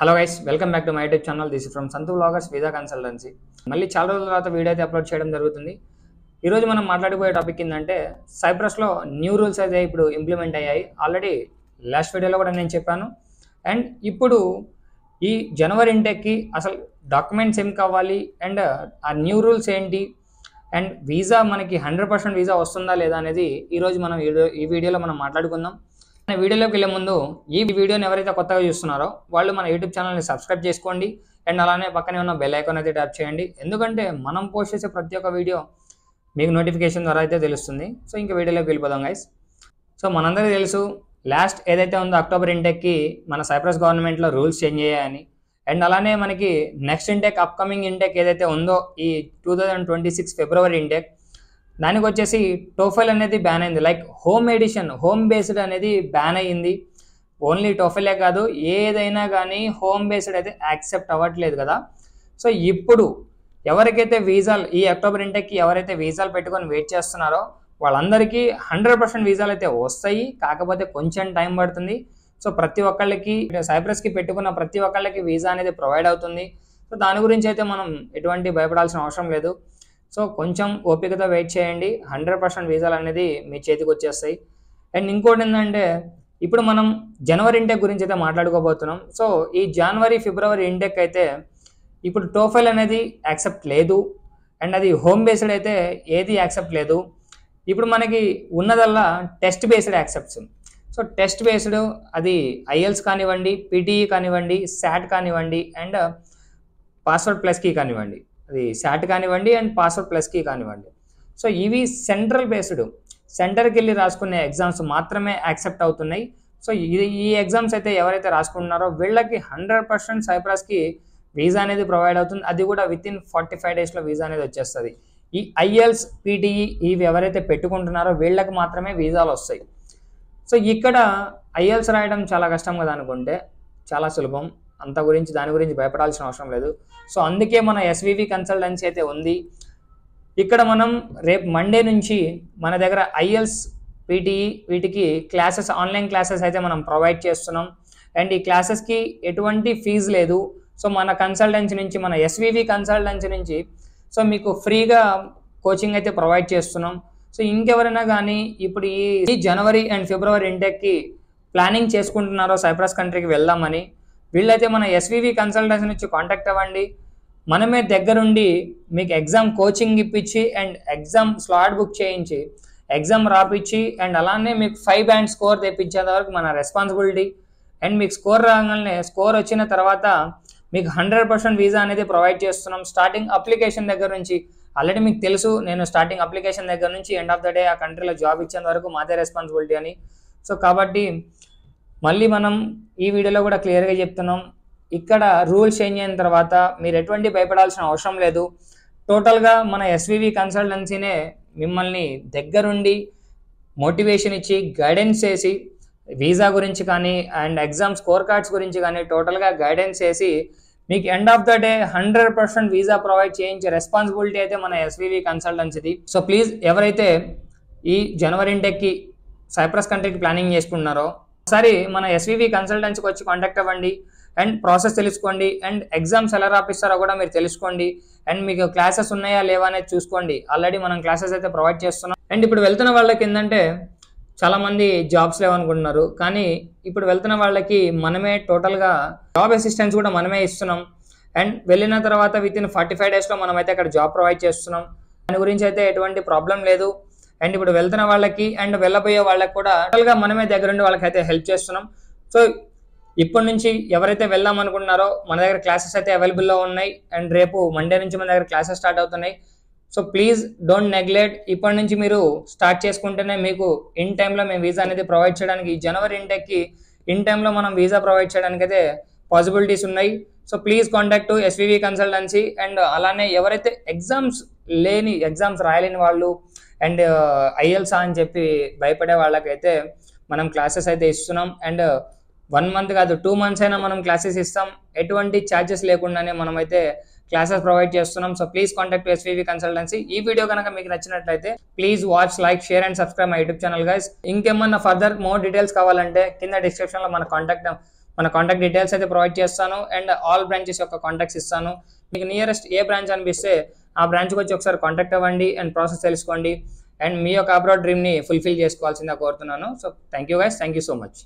Hello guys, welcome back to my YouTube channel. This from Santhu vloggers visa consultancy. మళ్ళీ చాలా రోజుల తర్వాత video అయితే అప్లోడ్ చేయడం జరుగుతుంది. ఈరోజు మనం మాట్లాడిపోయే టాపిక్ ఏంటంటే, సైప్రస్లో న్యూ రూల్స్ అయితే ఇప్పుడు ఇంప్లిమెంట్ అయ్యాయి. ఆల్రెడీ లాస్ట్ వీడియోలో కూడా నేను చెప్పాను. అండ్ ఇప్పుడు ఈ జనవరి ఇంటెక్కి అసలు డాక్యుమెంట్స్ ఏం కావాలి అండ్ ఆ న్యూ రూల్స్ ఏంటి అండ్ వీసా మనకి 100% వీసా వస్తుందా లేదా అనేది ఈరోజు మనం ఈ వీడియోలో మనం మాట్లాడుకుందాం. వీడియోలోకి వెళ్ళే ముందు ఈ వీడియోని ఎవరైతే కొత్తగా చూస్తున్నారో వాళ్ళు మన యూట్యూబ్ ఛానల్ని సబ్స్క్రైబ్ చేసుకోండి అండ్ అలానే పక్కనే ఉన్న బెల్ ఐకాన్ అయితే ట్యాప్ చేయండి. ఎందుకంటే మనం పోస్ట్ చేసే ప్రతి ఒక్క వీడియో మీకు నోటిఫికేషన్ ద్వారా అయితే తెలుస్తుంది. సో ఇంకా వీడియోలోకి వెళ్ళిపోదాం గైస్. సో మనందరికీ తెలుసు, లాస్ట్ ఏదైతే ఉందో అక్టోబర్ ఇంటెక్కి మన సైప్రస్ గవర్నమెంట్లో రూల్స్ చేంజ్ అయ్యాయని. అండ్ అలానే మనకి నెక్స్ట్ ఇంటెక్, అప్కమింగ్ ఇంటెక్ ఏదైతే ఉందో ఈ 2026 ఫిబ్రవరి ఇంటెక్, దానికి వచ్చేసి టోఫెల్ అనేది బ్యాన్ అయింది. Like home edition, home based అనేది బ్యాన్ అయ్యింది. ఓన్లీ టోఫెలే కాదు, ఏదైనా కానీ హోమ్ బేస్డ్ అయితే యాక్సెప్ట్ అవ్వట్లేదు కదా. సో ఇప్పుడు ఎవరికైతే వీసాలు ఈ అక్టోబర్ ఇంటెక్కి ఎవరైతే వీసాలు పెట్టుకొని వెయిట్ చేస్తున్నారో వాళ్ళందరికీ 100% వీసాలు అయితే వస్తాయి. కాకపోతే కొంచెం టైం పడుతుంది. సో ప్రతి ఒక్కళ్ళకి, సైప్రస్కి పెట్టుకున్న ప్రతి ఒక్కళ్ళకి వీసా అనేది ప్రొవైడ్ అవుతుంది. సో దాని గురించి అయితే మనం ఎటువంటి భయపడాల్సిన అవసరం లేదు. సో కొంచెం ఓపికతో వెయిట్ చేయండి, 100% వీసాలు అనేది మీ చేతికి వచ్చేస్తాయి. అండ్ ఇంకోటి ఏంటంటే, ఇప్పుడు మనం జనవరి ఇంటెక్ గురించి అయితే మాట్లాడుకోబోతున్నాం. సో ఈ జనవరి ఫిబ్రవరి ఇంటెక్ అయితే ఇప్పుడు టోఫెల్ అనేది యాక్సెప్ట్ లేదు అండ్ అది హోమ్ బేస్డ్ అయితే ఏది యాక్సెప్ట్ లేదు. ఇప్పుడు మనకి ఉన్నదల్లా test based accepts. So test based అది ఐఎల్స్ కానివ్వండి, పీటీఈ కానివ్వండి, శాట్ కానివ్వండి అండ్ పాస్వర్డ్ ప్లస్కి కానివ్వండి, అది శాట్ కానివ్వండి అండ్ పాస్వర్డ్ ప్లస్కి కానివ్వండి. సో ఇవి సెంట్రల్ బేస్డ్, సెంటర్కి వెళ్ళి రాసుకునే ఎగ్జామ్స్ మాత్రమే యాక్సెప్ట్ అవుతున్నాయి. సో ఈ ఎగ్జామ్స్ అయితే ఎవరైతే రాసుకుంటున్నారో వీళ్ళకి 100% సైప్రస్కి వీసా అనేది ప్రొవైడ్ అవుతుంది. అది కూడా వితిన్ 45 డేస్లో వీసా అనేది వచ్చేస్తుంది. ఈ ఐఎల్స్, పీటీఈ ఇవి ఎవరైతే పెట్టుకుంటున్నారో వీళ్ళకి మాత్రమే వీసాలు వస్తాయి. సో ఇక్కడ ఐఎల్స్ రాయడం చాలా కష్టం కదా అనుకుంటే చాలా సులభం. దాని గురించి భయపడాల్సిన అవసరం లేదు. సో అందుకే మన ఎస్వివి కన్సల్టెన్సీ అయితే ఉంది. ఇక్కడ మనం రేపు మండే నుంచి మన దగ్గర ఐఎల్స్, పీటీఈ వీటికి క్లాసెస్, ఆన్లైన్ క్లాసెస్ అయితే మనం ప్రొవైడ్ చేస్తున్నాం. అండ్ ఈ క్లాసెస్కి ఎటువంటి ఫీజు లేదు. సో మన కన్సల్టెన్సీ నుంచి, మన ఎస్వివి కన్సల్టెన్సీ నుంచి సో మీకు ఫ్రీగా కోచింగ్ అయితే ప్రొవైడ్ చేస్తున్నాం. సో ఇంకెవరైనా కానీ ఇప్పుడు ఈ జనవరి అండ్ ఫిబ్రవరి ఇంటెక్కి ప్లానింగ్ చేసుకుంటున్నారో సైప్రస్ కంట్రీకి వెళ్దామని, వీళ్ళైతే మన ఎస్వివి కన్సల్టెన్సీ నుంచి కాంటాక్ట్ అవ్వండి. మనమే దగ్గరుండి మీకు ఎగ్జామ్ కోచింగ్ ఇప్పించి అండ్ ఎగ్జామ్ స్లాట్ బుక్ చేయించి ఎగ్జామ్ రాపిచ్చి అండ్ అలానే మీకు 5 బ్యాండ్ స్కోర్ తెప్పించేంత వరకు మన రెస్పాన్సిబిలిటీ. అండ్ మీకు స్కోర్ రాగానే, స్కోర్ వచ్చిన తర్వాత మీకు 100% వీసా అనేది ప్రొవైడ్ చేస్తున్నాం. స్టార్టింగ్ అప్లికేషన్ దగ్గర నుంచి, ఆల్రెడీ మీకు తెలుసు నేను స్టార్టింగ్ అప్లికేషన్ దగ్గర నుంచి ఎండ్ ఆఫ్ ద డే ఆ కంట్రీలో జాబ్ ఇచ్చేంత వరకు మాదే రెస్పాన్సిబిలిటీ అని. సో కాబట్టి మళ్ళీ మనం ఈ వీడియోలో కూడా క్లియర్గా చెప్తున్నాం, ఇక్కడ రూల్స్ చేంజ్ అయిన తర్వాత మీరు ఎటువంటి భయపడాల్సిన అవసరం లేదు. టోటల్గా మన ఎస్వివి కన్సల్టెన్సీనే మిమ్మల్ని దగ్గరుండి మోటివేషన్ ఇచ్చి గైడెన్స్ చేసి వీసా గురించి కానీ అండ్ ఎగ్జామ్ స్కోర్ కార్డ్స్ గురించి కానీ టోటల్గా గైడెన్స్ చేసి మీకు end of the day 100% visa provide చేయించే రెస్పాన్సిబిలిటీ అయితే మన ఎస్వివి కన్సల్టెన్సీది. సో ప్లీజ్ ఎవరైతే ఈ జనవరి ఇంటెక్కి సైప్రస్ కంట్రీకి ప్లానింగ్ చేసుకుంటున్నారో ఒకసారి మన ఎస్వివి కన్సల్టెన్సీకి వచ్చి కాంటాక్ట్ అవ్వండి అండ్ ప్రాసెస్ తెలుసుకోండి. అండ్ ఎగ్జామ్స్ ఎలా రాపిస్తారో కూడా మీరు తెలుసుకోండి. అండ్ మీకు క్లాసెస్ ఉన్నాయా లేవా అనేది చూసుకోండి. ఆల్రెడీ మనం క్లాసెస్ అయితే ప్రొవైడ్ చేస్తున్నాం. అండ్ ఇప్పుడు వెళ్తున్న వాళ్ళకి ఏంటంటే, చాలామంది జాబ్స్ లేవనుకుంటున్నారు, కానీ ఇప్పుడు వెళ్తున్న వాళ్ళకి మనమే టోటల్గా జాబ్ అసిస్టెన్స్ కూడా మనమే ఇస్తున్నాం. అండ్ వెళ్ళిన తర్వాత వితిన్ 45 డేస్లో మనమైతే అక్కడ జాబ్ ప్రొవైడ్ చేస్తున్నాం. దాని గురించి అయితే ఎటువంటి ప్రాబ్లం లేదు. అండ్ ఇప్పుడు వెళ్తున్న వాళ్ళకి అండ్ వెళ్ళబోయే వాళ్ళకి కూడా టోటల్గా మనమే దగ్గరుండి వాళ్ళకైతే హెల్ప్ చేస్తున్నాం. సో ఇప్పటి నుంచి ఎవరైతే వెళ్దాం అనుకుంటున్నారో మన దగ్గర క్లాసెస్ అయితే అవైలబుల్లో ఉన్నాయి. అండ్ రేపు మండే నుంచి మన దగ్గర క్లాసెస్ స్టార్ట్ అవుతున్నాయి. So please don't neglect. ఇప్పటి నుంచి మీరు స్టార్ట్ చేసుకుంటేనే మీకు ఇన్ టైంలో మేము వీసా అనేది ప్రొవైడ్ చేయడానికి, ఈ జనవరి ఇంటెక్కి ఇన్ టైంలో మనం వీసా ప్రొవైడ్ చేయడానికి అయితే పాసిబిలిటీస్ ఉన్నాయి. So please contact SVV consultancy. And అలానే ఎవరైతే ఎగ్జామ్స్ రాయలేని వాళ్ళు అండ్ ఐఎల్స్ అని చెప్పి భయపడే వాళ్ళకైతే మనం క్లాసెస్ అయితే ఇస్తున్నాం. అండ్ 1 మంత్ కాదు 2 మంత్స్ అయినా మనం క్లాసెస్ ఇస్తాం. ఎటువంటి ఛార్జెస్ లేకుండానే మనమైతే క్లాసెస్ ప్రొవైడ్ చేస్తున్నాం. So please contact SVV consultancy. ఈ వీడియో కనుక మీకు నచ్చినట్లయితే please watch, like, share and subscribe my YouTube channel guys. ఇంకేమన్నా ఫర్దర్ మోర్ డీటెయిల్స్ కావాలంటే కింద డిస్క్రిప్షన్లో మన మన కాంటాక్ట్ డీటెయిల్స్ అయితే ప్రొవైడ్ చేస్తాను అండ్ ఆల్ బ్రాంచెస్ యొక్క కాంటాక్ట్స్ ఇస్తాను. మీకు నియరెస్ట్ ఏ బ్రాంచ్ అనిపిస్తే ఆ బ్రాంచ్కి వచ్చి ఒకసారి కాంటాక్ట్ అవ్వండి అండ్ ప్రాసెస్ తెలుసుకోండి అండ్ మీ యొక్క అబ్రాడ్ డ్రీమ్ని ఫుల్ఫిల్ చేసుకోవాల్సిందిగా కోరుతున్నాను. So thank you guys, thank you so much.